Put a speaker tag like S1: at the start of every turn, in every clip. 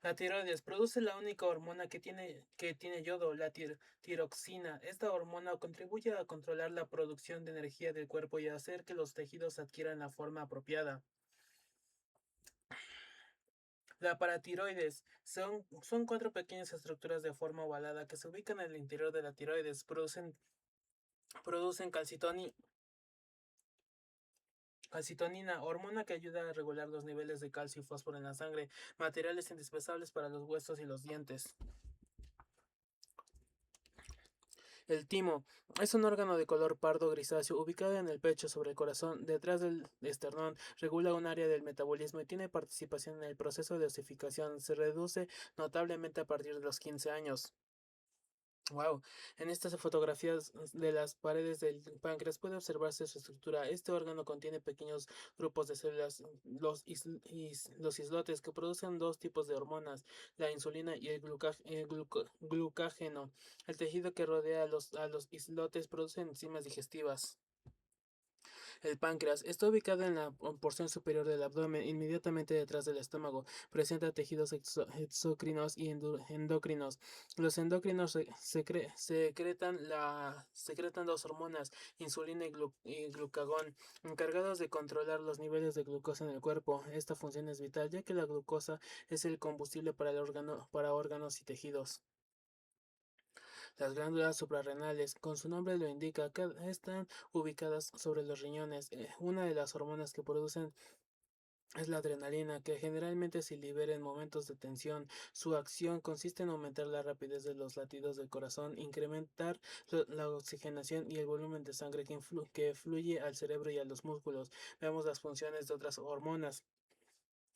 S1: La tiroides produce la única hormona que tiene yodo, la tiroxina. Esta hormona contribuye a controlar la producción de energía del cuerpo y a hacer que los tejidos adquieran la forma apropiada. La paratiroides son cuatro pequeñas estructuras de forma ovalada que se ubican en el interior de la tiroides. Producen calcitonina, hormona que ayuda a regular los niveles de calcio y fósforo en la sangre, materiales indispensables para los huesos y los dientes. El timo es un órgano de color pardo grisáceo ubicado en el pecho sobre el corazón, detrás del esternón, regula un área del metabolismo y tiene participación en el proceso de osificación. Se reduce notablemente a partir de los 15 años. Wow, en estas fotografías de las paredes del páncreas puede observarse su estructura. Este órgano contiene pequeños grupos de células, los islotes, que producen dos tipos de hormonas, la insulina y el glucágeno. El tejido que rodea a los islotes produce enzimas digestivas. El páncreas está ubicado en la porción superior del abdomen, inmediatamente detrás del estómago. Presenta tejidos exócrinos y endocrinos. Los endocrinos secretan dos hormonas, insulina y glucagón, encargados de controlar los niveles de glucosa en el cuerpo. Esta función es vital, ya que la glucosa es el combustible para órganos y tejidos. Las glándulas suprarrenales, con su nombre lo indica, están ubicadas sobre los riñones. Una de las hormonas que producen es la adrenalina, que generalmente se libera en momentos de tensión. Su acción consiste en aumentar la rapidez de los latidos del corazón, incrementar la oxigenación y el volumen de sangre que fluye al cerebro y a los músculos. Veamos las funciones de otras hormonas.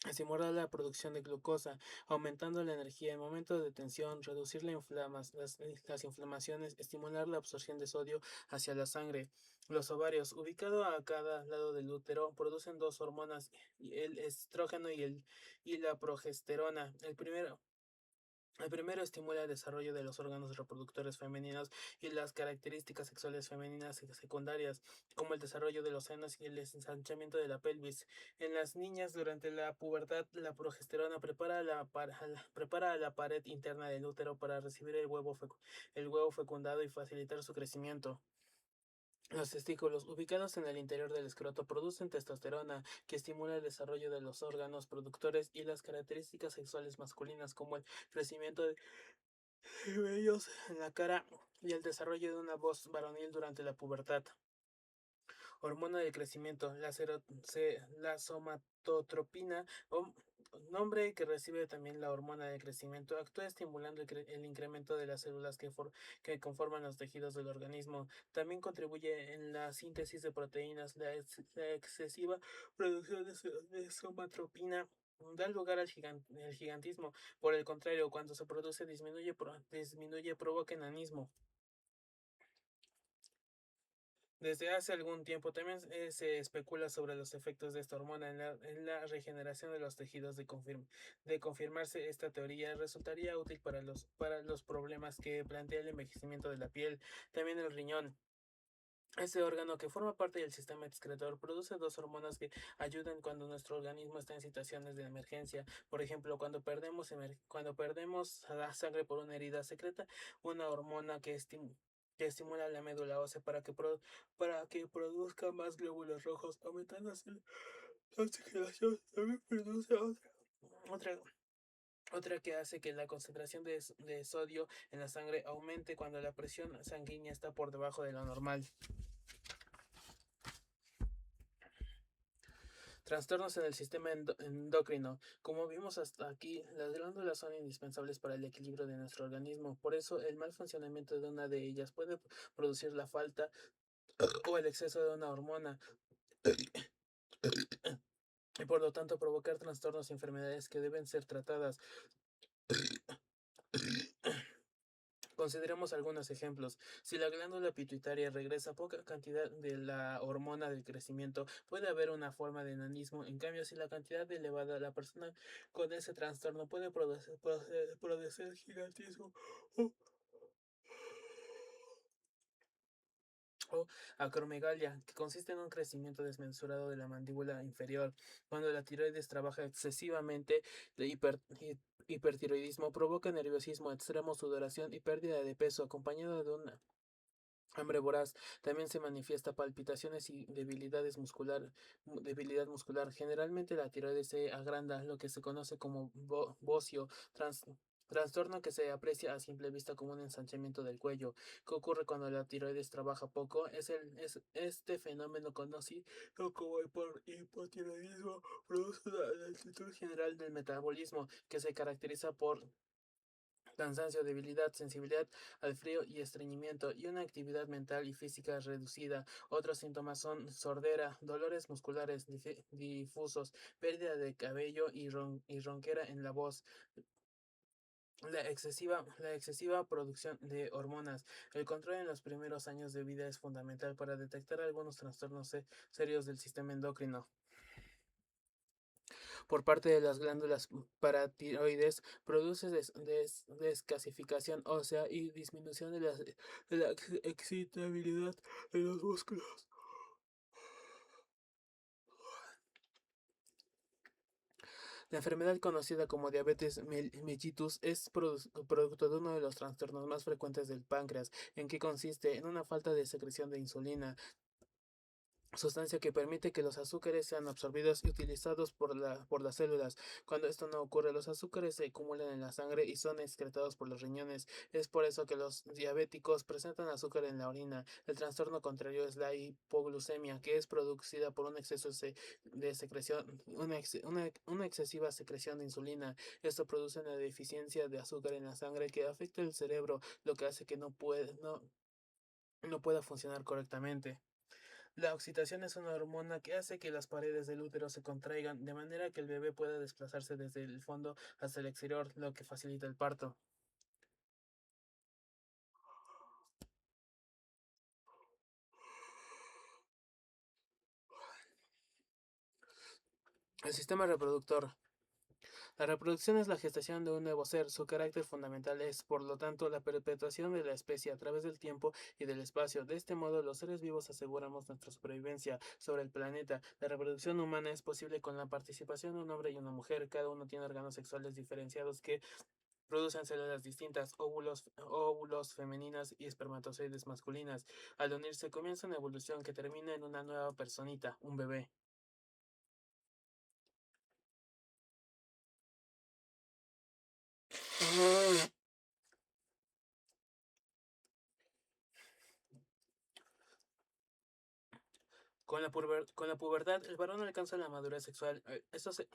S1: Estimular la producción de glucosa, aumentando la energía en momentos de tensión, reducir las inflamaciones, estimular la absorción de sodio hacia la sangre. Los ovarios, ubicados a cada lado del útero, producen dos hormonas, el estrógeno y la progesterona. El primero estimula el desarrollo de los órganos reproductores femeninos y las características sexuales femeninas secundarias, como el desarrollo de los senos y el ensanchamiento de la pelvis. En las niñas, durante la pubertad, la progesterona prepara la pared interna del útero para recibir el huevo fecundado y facilitar su crecimiento. Los testículos, ubicados en el interior del escroto, producen testosterona, que estimula el desarrollo de los órganos productores y las características sexuales masculinas, como el crecimiento de vellos en la cara y el desarrollo de una voz varonil durante la pubertad. Hormona del crecimiento, la somatotropina, nombre que recibe también la hormona del crecimiento, actúa estimulando el incremento de las células que conforman los tejidos del organismo. También contribuye en la síntesis de proteínas. La excesiva producción de somatotropina da lugar al gigantismo. Por el contrario, cuando se produce, provoca enanismo. Desde hace algún tiempo también se especula sobre los efectos de esta hormona en la regeneración de los tejidos. De confirmarse esta teoría, resultaría útil para los problemas que plantea el envejecimiento de la piel. También el riñón. Este órgano, que forma parte del sistema excretor, produce dos hormonas que ayudan cuando nuestro organismo está en situaciones de emergencia. Por ejemplo, cuando perdemos la sangre por una herida, secreta una hormona que estimula la médula ósea para que produzca más glóbulos rojos, aumentando así la oxigenación. También produce otra, otra que hace que la concentración de sodio en la sangre aumente cuando la presión sanguínea está por debajo de lo normal. Trastornos en el sistema endocrino. Como vimos hasta aquí, las glándulas son indispensables para el equilibrio de nuestro organismo. Por eso, el mal funcionamiento de una de ellas puede producir la falta o el exceso de una hormona y por lo tanto provocar trastornos y enfermedades que deben ser tratadas. Consideremos algunos ejemplos. Si la glándula pituitaria regresa poca cantidad de la hormona del crecimiento, puede haber una forma de enanismo. En cambio, si la cantidad es elevada, la persona con ese trastorno puede producir gigantismo o, o acromegalia, que consiste en un crecimiento desmesurado de la mandíbula inferior. Cuando la tiroides trabaja excesivamente, de hipertiroidismo provoca nerviosismo extremo, sudoración y pérdida de peso, acompañado de una hambre voraz. También se manifiesta palpitaciones y debilidad muscular. Generalmente la tiroides se agranda, lo que se conoce como bocio, trastorno que se aprecia a simple vista como un ensanchamiento del cuello. ¿Qué ocurre cuando la tiroides trabaja poco? Es este fenómeno conocido como hipotiroidismo, produce una lentitud general del metabolismo que se caracteriza por cansancio, debilidad, sensibilidad al frío y estreñimiento, y una actividad mental y física reducida. Otros síntomas son sordera, dolores musculares difusos, pérdida de cabello y ronquera en la voz. La excesiva producción de hormonas. El control en los primeros años de vida es fundamental para detectar algunos trastornos serios del sistema endocrino. Por parte de las glándulas paratiroides, produce descalcificación ósea y disminución de la excitabilidad de los músculos. La enfermedad conocida como diabetes mellitus es producto de uno de los trastornos más frecuentes del páncreas, en que consiste en una falta de secreción de insulina, sustancia que permite que los azúcares sean absorbidos y utilizados por las células. Cuando esto no ocurre, los azúcares se acumulan en la sangre y son excretados por los riñones. Es por eso que los diabéticos presentan azúcar en la orina. El trastorno contrario es la hipoglucemia, que es producida por un exceso de secreción, una excesiva secreción de insulina. Esto produce una deficiencia de azúcar en la sangre que afecta el cerebro, lo que hace que no pueda funcionar correctamente. La oxitocina es una hormona que hace que las paredes del útero se contraigan de manera que el bebé pueda desplazarse desde el fondo hasta el exterior, lo que facilita el parto. El sistema reproductor. La reproducción es la gestación de un nuevo ser. Su carácter fundamental es, por lo tanto, la perpetuación de la especie a través del tiempo y del espacio. De este modo, los seres vivos aseguramos nuestra supervivencia sobre el planeta. La reproducción humana es posible con la participación de un hombre y una mujer. Cada uno tiene órganos sexuales diferenciados que producen células distintas, óvulos femeninas y espermatozoides masculinas. Al unirse comienza una evolución que termina en una nueva personita, un bebé. Con la pubertad, el varón alcanza la madurez sexual. Esto se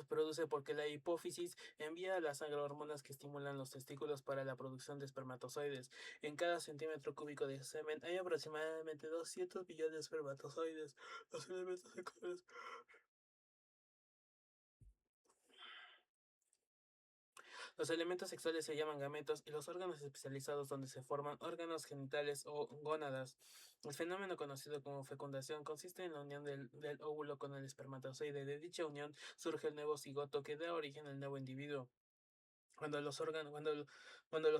S1: produce porque la hipófisis envía a la sangre hormonas que estimulan los testículos para la producción de espermatozoides. En cada centímetro cúbico de semen hay aproximadamente 200 billones de espermatozoides. Los elementos sexuales Los elementos sexuales se llaman gametos y los órganos especializados donde se forman órganos genitales o gónadas. El fenómeno conocido como fecundación consiste en la unión del óvulo con el espermatozoide. De dicha unión surge el nuevo cigoto que da origen al nuevo individuo. Cuando los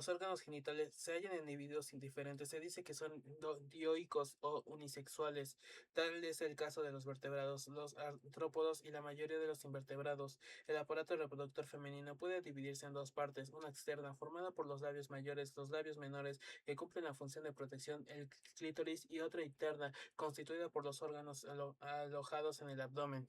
S1: órganos genitales se hallan en individuos indiferentes, se dice que son dioicos o unisexuales. Tal es el caso de los vertebrados, los artrópodos y la mayoría de los invertebrados. El aparato reproductor femenino puede dividirse en dos partes, una externa, formada por los labios mayores, los labios menores, que cumplen la función de protección, el clítoris, y otra interna, constituida por los órganos alojados en el abdomen.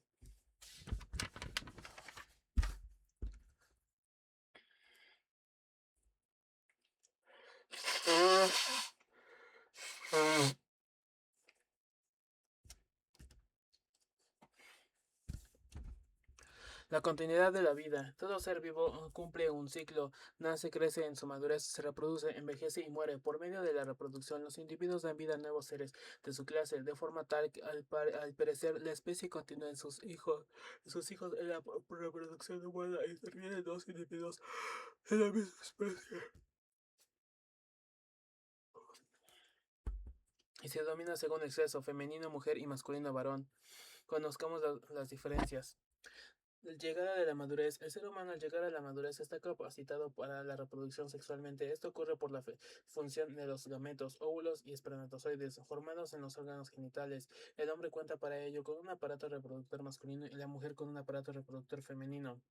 S1: La continuidad de la vida. Todo ser vivo cumple un ciclo, nace, crece en su madurez, se reproduce, envejece y muere. Por medio de la reproducción, los individuos dan vida a nuevos seres de su clase, de forma tal que al perecer la especie continúa en sus hijos en la reproducción humana y intervienen dos individuos en la misma especie. Y se domina según el sexo, femenino, mujer y masculino, varón. Conozcamos las diferencias. Llegada de la madurez. El ser humano al llegar a la madurez está capacitado para la reproducción sexualmente. Esto ocurre por la función de los gametos, óvulos y espermatozoides formados en los órganos genitales. El hombre cuenta para ello con un aparato reproductor masculino y la mujer con un aparato reproductor femenino.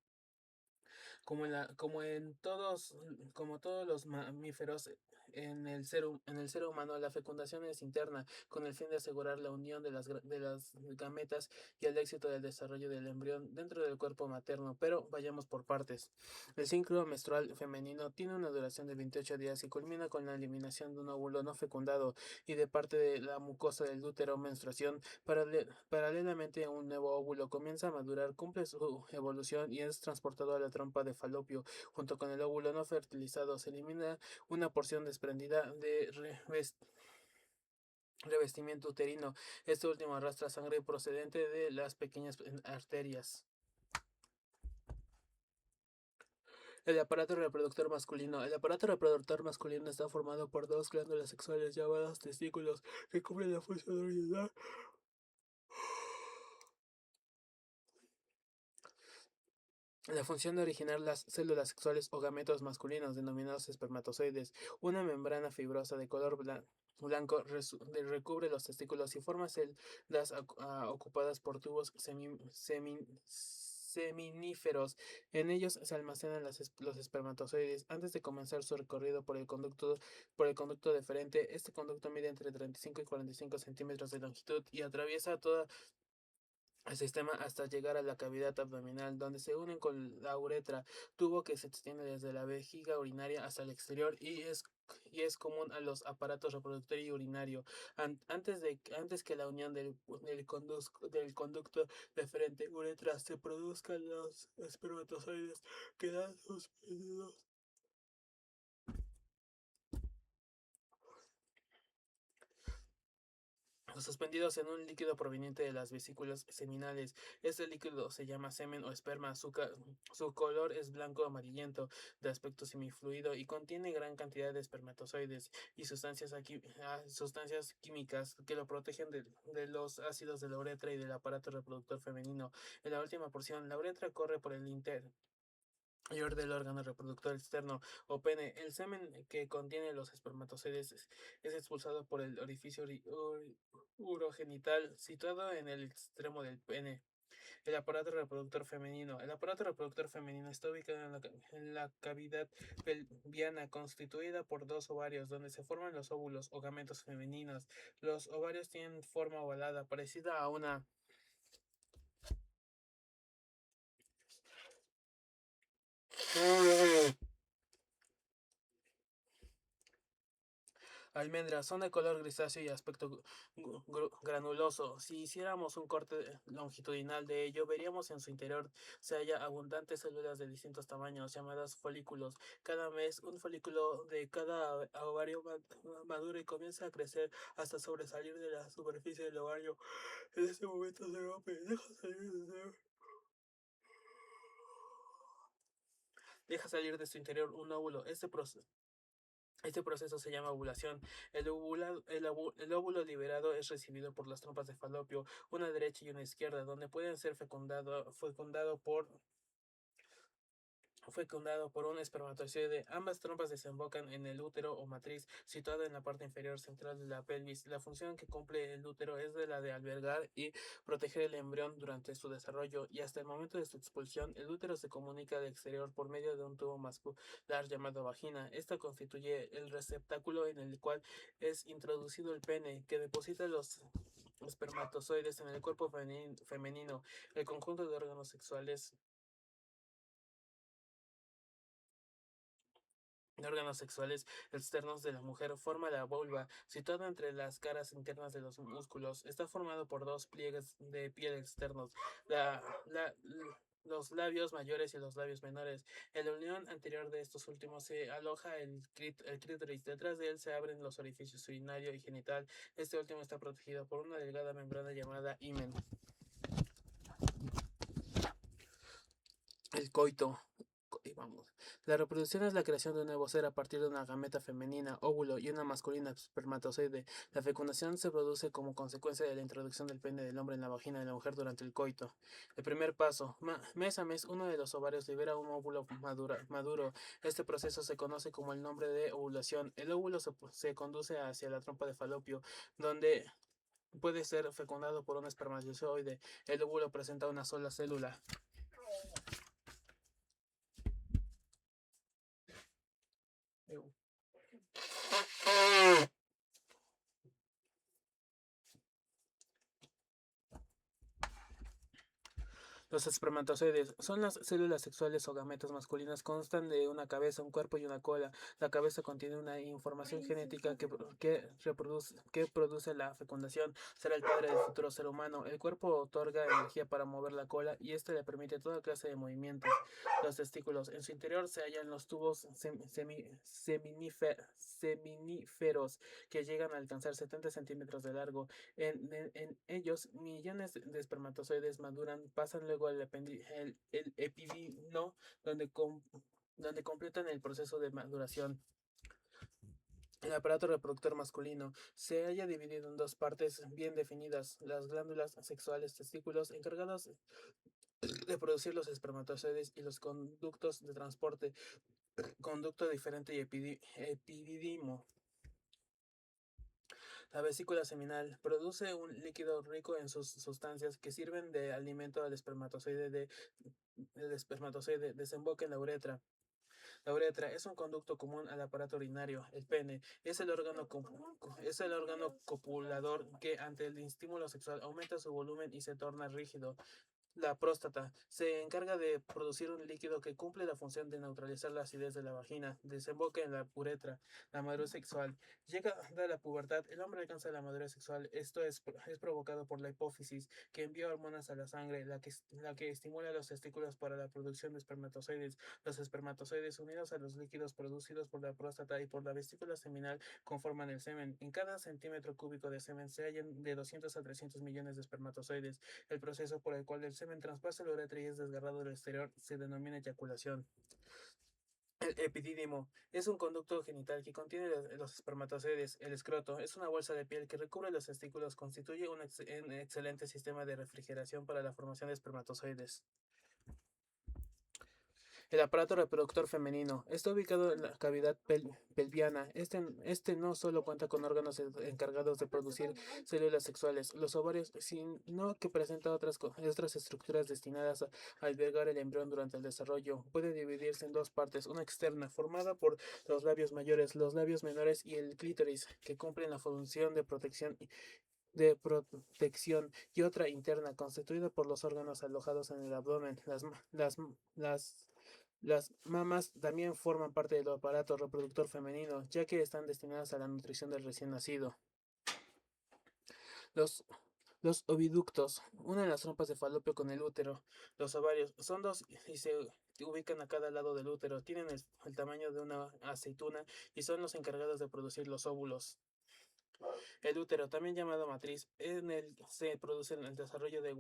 S1: Como todos los mamíferos, en el ser humano la fecundación es interna, con el fin de asegurar la unión de las gametas y el éxito del desarrollo del embrión dentro del cuerpo materno. Pero vayamos por partes. El ciclo menstrual femenino tiene una duración de 28 días y culmina con la eliminación de un óvulo no fecundado y de parte de la mucosa del útero. Menstruación. Paralelamente, un nuevo óvulo comienza a madurar, cumple su evolución y es transportado a la trompa de falopio. Junto con el óvulo no fertilizado se elimina una porción desprendida de revestimiento uterino. Este último arrastra sangre procedente de las pequeñas arterias. El aparato reproductor masculino. El aparato reproductor masculino está formado por dos glándulas sexuales llamadas testículos que cubren la función original. La función de originar las células sexuales o gametos masculinos, denominados espermatozoides. Una membrana fibrosa de color blanco recubre los testículos y forma celdas ocupadas por tubos seminíferos. En ellos se almacenan los espermatozoides antes de comenzar su recorrido por el conducto deferente. Este conducto mide entre 35 y 45 centímetros de longitud y atraviesa toda el sistema hasta llegar a la cavidad abdominal, donde se unen con la uretra, tubo que se extiende desde la vejiga urinaria hasta el exterior y es común a los aparatos reproductor y urinario. Antes que la unión del conducto deferente uretra se produzcan los espermatozoides, quedan suspendidos suspendidos en un líquido proveniente de las vesículas seminales. Este líquido se llama semen o esperma. Su color es blanco amarillento, de aspecto semifluido y contiene gran cantidad de espermatozoides y sustancias químicas que lo protegen de los ácidos de la uretra y del aparato reproductor femenino. En la última porción, la uretra corre por el interior del órgano reproductor externo o pene. El semen que contiene los espermatozoides es expulsado por el orificio urogenital situado en el extremo del pene. El aparato reproductor femenino. El aparato reproductor femenino está ubicado en la cavidad pelviana, constituida por dos ovarios, donde se forman los óvulos o gametos femeninos. Los ovarios tienen forma ovalada, parecida a una almendras. Son de color grisáceo y aspecto granuloso. Si hiciéramos un corte longitudinal de ello, veríamos en su interior se halla abundantes células de distintos tamaños, llamadas folículos. Cada mes, un folículo de cada ovario madura y comienza a crecer hasta sobresalir de la superficie del ovario. En este momento se rompe, deja salir de su interior un óvulo. Este proceso se llama ovulación. El óvulo liberado es recibido por las trompas de falopio, una derecha y una izquierda, donde pueden ser fecundado por un espermatozoide. Ambas trompas desembocan en el útero o matriz, situada en la parte inferior central de la pelvis. La función que cumple el útero es la de albergar y proteger el embrión durante su desarrollo, y hasta el momento de su expulsión, el útero se comunica al exterior por medio de un tubo muscular llamado vagina. Esta constituye el receptáculo en el cual es introducido el pene, que deposita los espermatozoides en el cuerpo femenino. El conjunto de órganos externos de la mujer forma la vulva, situada entre las caras internas de los músculos. Está formado por dos pliegues de piel externos, la, la- los labios mayores y los labios menores. En la unión anterior de estos últimos se aloja el clítoris. Detrás de él se abren los orificios urinario y genital. Este último está protegido por una delgada membrana llamada himen. El coito. vamos. La reproducción es la creación de un nuevo ser a partir de una gameta femenina, óvulo, y una masculina, espermatozoide. La fecundación se produce como consecuencia de la introducción del pene del hombre en la vagina de la mujer durante el coito. El primer paso. Mes a mes, uno de los ovarios libera un óvulo maduro. Este proceso se conoce como el nombre de ovulación. El óvulo se conduce hacia la trompa de falopio, donde puede ser fecundado por un espermatozoide. El óvulo presenta una sola célula. Los espermatozoides son las células sexuales o gametas masculinas. Constan de una cabeza, un cuerpo y una cola. La cabeza contiene una información genética que produce la fecundación. Será el padre del futuro ser humano. El cuerpo otorga energía para mover la cola y este le permite toda clase de movimientos. Los testículos. En su interior se hallan los tubos seminíferos que llegan a alcanzar 70 centímetros de largo. En ellos, millones de espermatozoides maduran, pasan luego el epididimo, donde completan el proceso de maduración. El aparato reproductor masculino se halla dividido en dos partes bien definidas: las glándulas sexuales, testículos, encargadas de producir los espermatozoides, y los conductos de transporte, conducto diferente y epididimo. La vesícula seminal produce un líquido rico en sus sustancias que sirven de alimento al espermatozoide. El espermatozoide desemboca en la uretra. La uretra es un conducto común al aparato urinario. El pene es es el órgano copulador que ante el estímulo sexual aumenta su volumen y se torna rígido. La próstata se encarga de producir un líquido que cumple la función de neutralizar la acidez de la vagina. Desemboca en la uretra. La madurez sexual. Llega a la pubertad, el hombre alcanza la madurez sexual. Esto es provocado por la hipófisis, que envía hormonas a la sangre, la que estimula los testículos para la producción de espermatozoides. Los espermatozoides, unidos a los líquidos producidos por la próstata y por la vesícula seminal, conforman el semen. En cada centímetro cúbico de semen se hallan de 200 a 300 millones de espermatozoides. El proceso por el cual el semen traspasa la uretra y es desgarrado del exterior se denomina eyaculación. El epidídimo es un conducto genital que contiene los espermatozoides. El escroto es una bolsa de piel que recubre los testículos. Constituye un excelente sistema de refrigeración para la formación de espermatozoides. El aparato reproductor femenino está ubicado en la cavidad pelviana. Este no solo cuenta con órganos encargados de producir células sexuales, los ovarios, sino que presenta otras estructuras destinadas a albergar el embrión durante el desarrollo. Puede dividirse en dos partes: una externa, formada por los labios mayores, los labios menores y el clítoris, que cumplen la función de protección, y otra interna, constituida por los órganos alojados en el abdomen. Las mamas también forman parte del aparato reproductor femenino, ya que están destinadas a la nutrición del recién nacido. Los, los oviductos unen las trompas de falopio con el útero. Los ovarios son dos y se ubican a cada lado del útero. Tienen el tamaño de una aceituna y son los encargados de producir los óvulos. El útero, también llamado matriz, se produce en el desarrollo del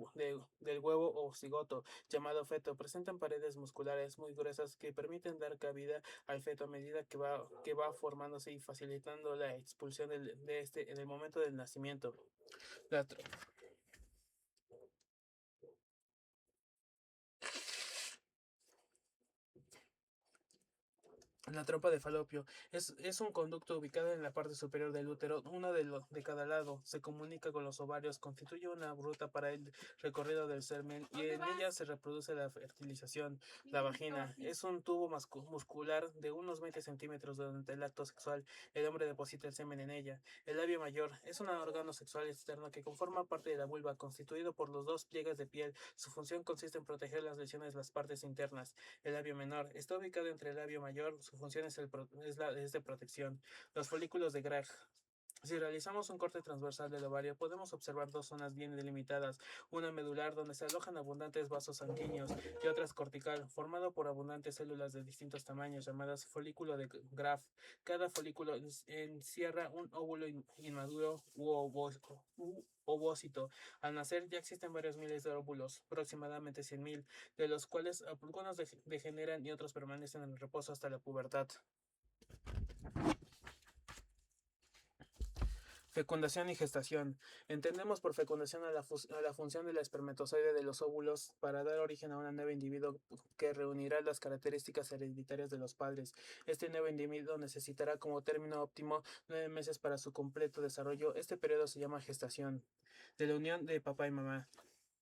S1: huevo o cigoto, llamado feto. Presentan paredes musculares muy gruesas que permiten dar cabida al feto a medida que va formándose y facilitando la expulsión de este en el momento del nacimiento. La, La trompa de falopio es un conducto ubicado en la parte superior del útero, uno de cada lado. Se comunica con los ovarios, constituye una ruta para el recorrido del semen y en ella se reproduce la fertilización. La vagina es un tubo muscular de unos 20 centímetros durante el acto sexual. El hombre deposita el semen en ella. El labio mayor es un órgano sexual externo que conforma parte de la vulva, constituido por los dos pliegues de piel. Su función consiste en proteger las lesiones de las partes internas. El labio menor está ubicado entre el labio mayor. Su función es de protección. Los folículos de Graf. Si realizamos un corte transversal del ovario, podemos observar dos zonas bien delimitadas, una medular donde se alojan abundantes vasos sanguíneos y otra cortical, formado por abundantes células de distintos tamaños llamadas folículo de Graf. Cada folículo encierra un óvulo inmaduro u ovócito. Al nacer ya existen varios miles de óvulos, aproximadamente 100.000, de los cuales algunos degeneran y otros permanecen en reposo hasta la pubertad. Fecundación y gestación. Entendemos por fecundación a la función del espermatozoide de los óvulos para dar origen a un nuevo individuo que reunirá las características hereditarias de los padres. Este nuevo individuo necesitará como término óptimo 9 meses para su completo desarrollo. Este periodo se llama gestación de la unión de papá y mamá.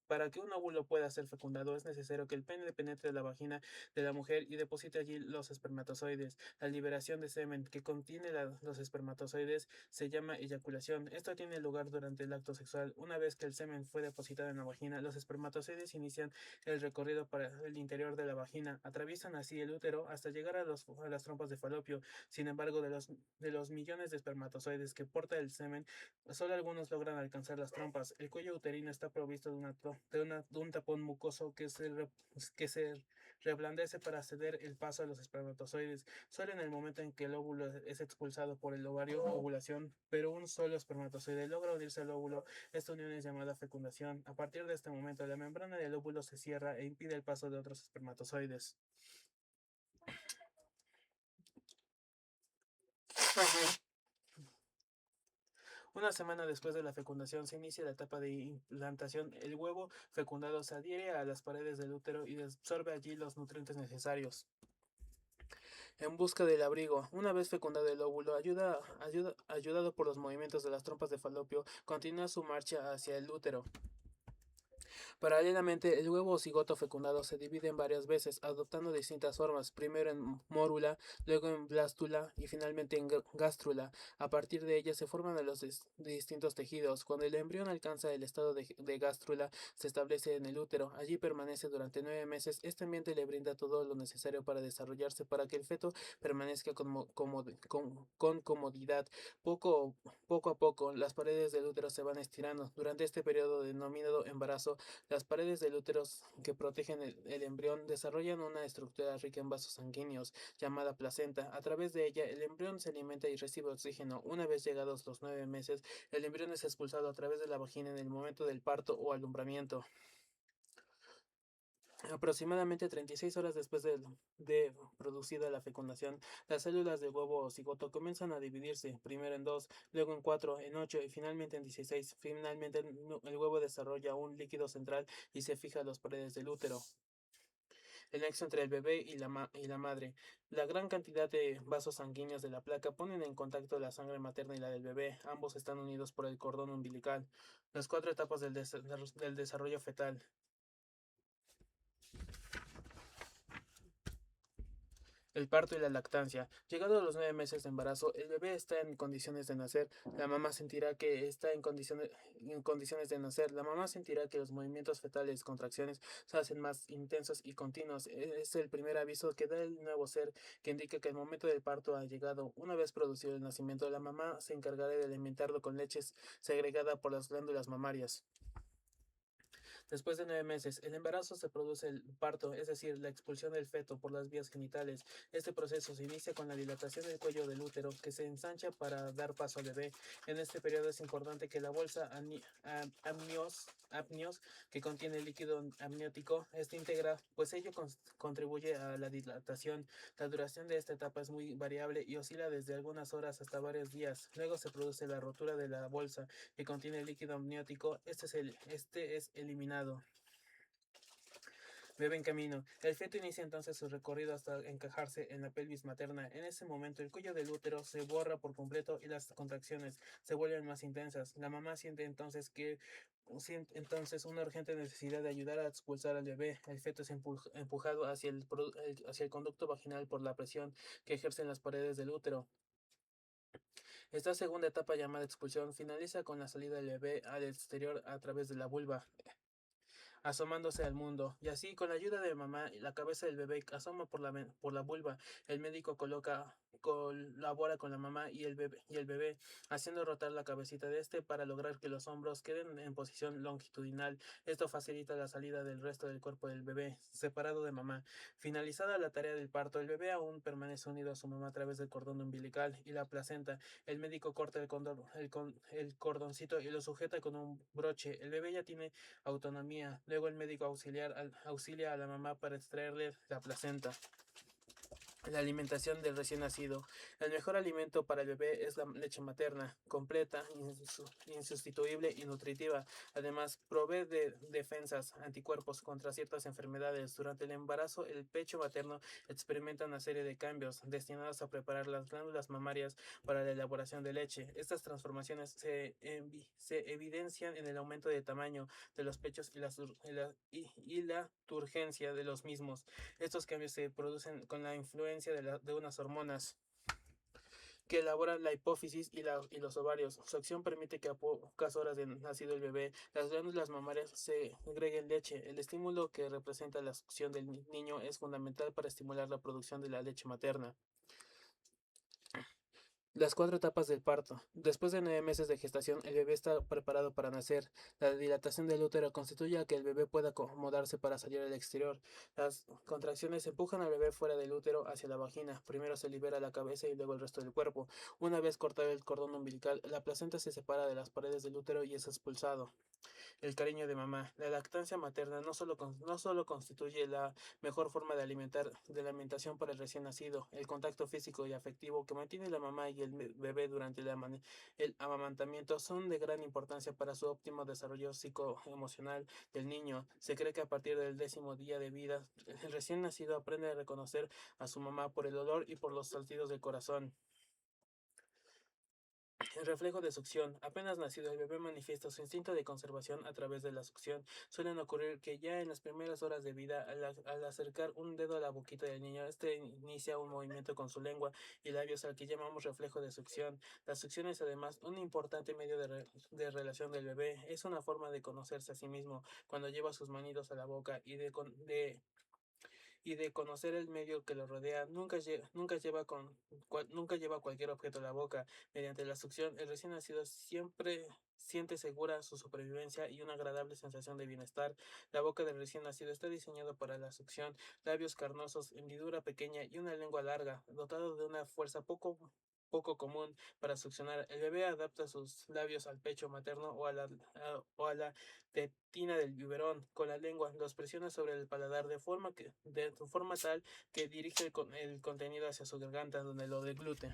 S1: Para que un óvulo pueda ser fecundado es necesario que el pene penetre la vagina de la mujer y deposite allí los espermatozoides. La liberación de semen que contiene los espermatozoides se llama eyaculación. Esto tiene lugar durante el acto sexual. Una vez que el semen fue depositado en la vagina, los espermatozoides inician el recorrido para el interior de la vagina. Atraviesan así el útero hasta llegar a las trompas de falopio. Sin embargo, de los millones de espermatozoides que porta el semen, solo algunos logran alcanzar las trompas. El cuello uterino está provisto de un tapón mucoso que se reblandece para ceder el paso a los espermatozoides. Solo en el momento en que el óvulo es expulsado por el ovario, ovulación, pero un solo espermatozoide logra unirse al óvulo. Esta unión es llamada fecundación. A partir de este momento, la membrana del óvulo se cierra e impide el paso de otros espermatozoides. Una semana después de la fecundación se inicia la etapa de implantación. El huevo fecundado se adhiere a las paredes del útero y absorbe allí los nutrientes necesarios. En busca del abrigo, una vez fecundado el óvulo, ayudado por los movimientos de las trompas de falopio, continúa su marcha hacia el útero. Paralelamente, el huevo o cigoto fecundado se divide en varias veces, adoptando distintas formas, primero en mórula, luego en blástula y finalmente en gástrula. A partir de ella se forman los distintos tejidos. Cuando el embrión alcanza el estado de gástrula, se establece en el útero. Allí permanece durante 9 meses. Este ambiente le brinda todo lo necesario para desarrollarse, para que el feto permanezca con comodidad. Poco, poco a poco, las paredes del útero se van estirando. Durante este periodo denominado embarazo, las paredes del útero que protegen el embrión desarrollan una estructura rica en vasos sanguíneos llamada placenta. A través de ella, el embrión se alimenta y recibe oxígeno. Una vez llegados los 9 meses, el embrión es expulsado a través de la vagina en el momento del parto o alumbramiento. Aproximadamente 36 horas después de producida la fecundación, las células del huevo o cigoto comienzan a dividirse, primero en 2, luego en 4, en 8 y finalmente en 16. Finalmente, el huevo desarrolla un líquido central y se fija a las paredes del útero. El nexo entre el bebé y la madre. La gran cantidad de vasos sanguíneos de la placa ponen en contacto la sangre materna y la del bebé. Ambos están unidos por el cordón umbilical. Las 4 etapas del desarrollo fetal. El parto y la lactancia. Llegado a los 9 meses de embarazo, el bebé está en condiciones de nacer. La mamá sentirá que está en condiciones de nacer. La mamá sentirá que los movimientos fetales, contracciones, se hacen más intensos y continuos. Es el primer aviso que da el nuevo ser, que indica que el momento del parto ha llegado. Una vez producido el nacimiento, la mamá se encargará de alimentarlo con leches segregada por las glándulas mamarias. Después de 9 meses, el embarazo se produce el parto, es decir, la expulsión del feto por las vías genitales. Este proceso se inicia con la dilatación del cuello del útero, que se ensancha para dar paso al bebé. En este periodo es importante que la bolsa amnios, que contiene líquido amniótico, esté íntegra, pues ello contribuye a la dilatación. La duración de esta etapa es muy variable y oscila desde algunas horas hasta varios días. Luego se produce la rotura de la bolsa que contiene líquido amniótico. Este es eliminado. Bebé en camino. El feto inicia entonces su recorrido hasta encajarse en la pelvis materna. En ese momento, el cuello del útero se borra por completo y las contracciones se vuelven más intensas. La mamá siente entonces una urgente necesidad de ayudar a expulsar al bebé. El feto es empujado hacia el conducto vaginal por la presión que ejercen las paredes del útero. Esta segunda etapa, llamada expulsión, finaliza con la salida del bebé al exterior a través de la vulva, asomándose al mundo. Y así, con la ayuda de mamá, la cabeza del bebé asoma por la vulva. El médico colabora con la mamá y el bebé, haciendo rotar la cabecita de este para lograr que los hombros queden en posición longitudinal. Esto facilita la salida del resto del cuerpo del bebé, separado de mamá. Finalizada la tarea del parto, el bebé aún permanece unido a su mamá a través del cordón umbilical y la placenta. El médico corta el cordoncito y lo sujeta con un broche. El bebé ya tiene autonomía. Luego el médico auxilia a la mamá para extraerle la placenta. La alimentación del recién nacido. El mejor alimento para el bebé es la leche materna, completa, insustituible y nutritiva. Además, provee de defensas, anticuerpos contra ciertas enfermedades. Durante el embarazo, el pecho materno experimenta una serie de cambios destinados a preparar las glándulas mamarias para la elaboración de leche. Estas transformaciones se evidencian en el aumento de tamaño de los pechos y la turgencia de los mismos. Estos cambios se producen con la influencia de unas hormonas que elaboran la hipófisis y los ovarios. Su acción permite que a pocas horas de nacido el bebé, las glándulas mamarias se agreguen leche. El estímulo que representa la succión del niño es fundamental para estimular la producción de la leche materna. Las 4 etapas del parto. Después de 9 meses de gestación, el bebé está preparado para nacer. La dilatación del útero constituye a que el bebé pueda acomodarse para salir al exterior. Las contracciones empujan al bebé fuera del útero hacia la vagina. Primero se libera la cabeza y luego el resto del cuerpo. Una vez cortado el cordón umbilical, la placenta se separa de las paredes del útero y es expulsado. El cariño de mamá. La lactancia materna no solo constituye la mejor forma de alimentación para el recién nacido, el contacto físico y afectivo que mantiene la mamá y el bebé durante el amamantamiento son de gran importancia para su óptimo desarrollo psicoemocional del niño. Se cree que a partir del 10.º día de vida, el recién nacido aprende a reconocer a su mamá por el olor y por los saltidos del corazón. El reflejo de succión. Apenas nacido, el bebé manifiesta su instinto de conservación a través de la succión. Suelen ocurrir que ya en las primeras horas de vida, al acercar un dedo a la boquita del niño, este inicia un movimiento con su lengua y labios al que llamamos reflejo de succión. La succión es además un importante medio de relación del bebé. Es una forma de conocerse a sí mismo cuando lleva sus manitos a la boca y de conocer el medio que lo rodea. Nunca lleva cualquier objeto a la boca. Mediante la succión, el recién nacido siempre siente segura su supervivencia y una agradable sensación de bienestar. La boca del recién nacido está diseñada para la succión, labios carnosos, hendidura pequeña y una lengua larga, dotado de una fuerza poco común para succionar. El bebé adapta sus labios al pecho materno o a la tetina del biberón con la lengua, los presiona sobre el paladar de forma tal que dirige el contenido hacia su garganta donde lo deglute.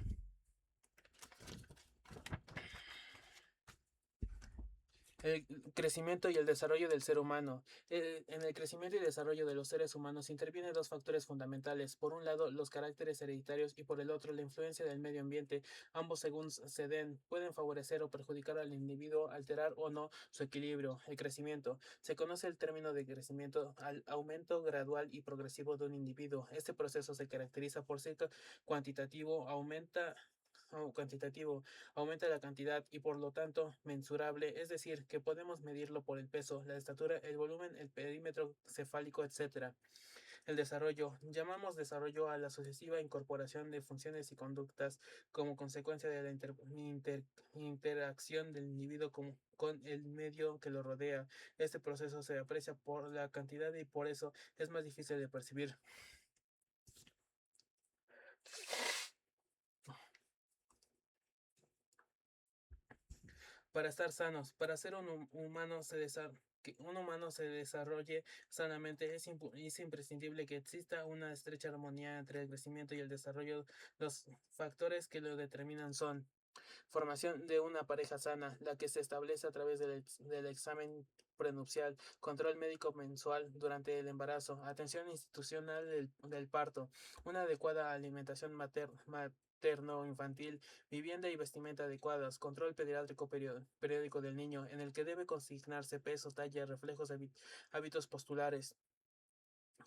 S1: El crecimiento y el desarrollo del ser humano. En el crecimiento y desarrollo de los seres humanos intervienen dos factores fundamentales. Por un lado, los caracteres hereditarios y por el otro, la influencia del medio ambiente. Ambos, según se den, pueden favorecer o perjudicar al individuo, alterar o no su equilibrio. El crecimiento. Se conoce el término de crecimiento al aumento gradual y progresivo de un individuo. Este proceso se caracteriza por ser cuantitativo, aumenta la cantidad y por lo tanto mensurable, es decir, que podemos medirlo por el peso, la estatura, el volumen, el perímetro cefálico, etc. El desarrollo. Llamamos desarrollo a la sucesiva incorporación de funciones y conductas como consecuencia de la interacción del individuo con el medio que lo rodea. Este proceso se aprecia por la cantidad y por eso es más difícil de percibir. Para estar sanos, para ser que un humano se desarrolle sanamente, es imprescindible que exista una estrecha armonía entre el crecimiento y el desarrollo. Los factores que lo determinan son: formación de una pareja sana, la que se establece a través del examen prenupcial, control médico mensual durante el embarazo, atención institucional del parto, una adecuada alimentación materno-infantil, vivienda y vestimenta adecuadas, control pediátrico periódico del niño, en el que debe consignarse peso, talla, reflejos, hábitos postulares.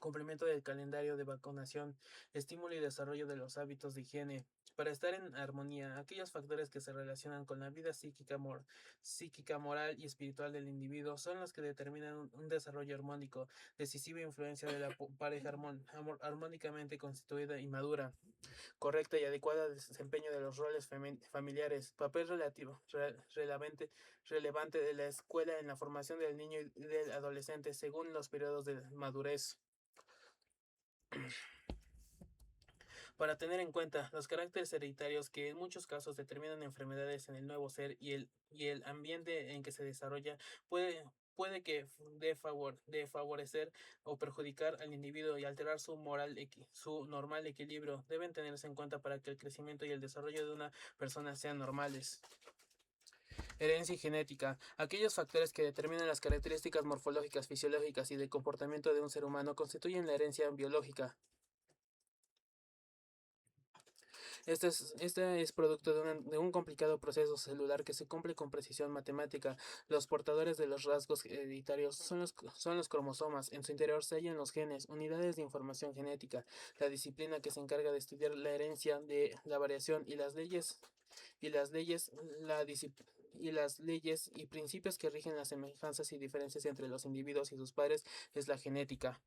S1: Cumplimiento del calendario de vacunación, estímulo y desarrollo de los hábitos de higiene. Para estar en armonía, aquellos factores que se relacionan con la vida psíquica, moral y espiritual del individuo son los que determinan un desarrollo armónico, decisiva influencia de la pareja armónicamente constituida y madura, correcta y adecuada desempeño de los roles familiares, papel relevante de la escuela en la formación del niño y del adolescente según los periodos de madurez. Para tener en cuenta los caracteres hereditarios que en muchos casos determinan enfermedades en el nuevo ser y el ambiente en que se desarrolla puede que de favorecer o perjudicar al individuo y alterar su normal equilibrio, deben tenerse en cuenta para que el crecimiento y el desarrollo de una persona sean normales. Herencia y genética. Aquellos factores que determinan las características morfológicas, fisiológicas y de comportamiento de un ser humano constituyen la herencia biológica. Este es producto de un complicado proceso celular que se cumple con precisión matemática. Los portadores de los rasgos hereditarios son los cromosomas. En su interior se hallan los genes, unidades de información genética. La disciplina que se encarga de estudiar la herencia de la variación y las leyes y principios que rigen las semejanzas y diferencias entre los individuos y sus padres es la genética.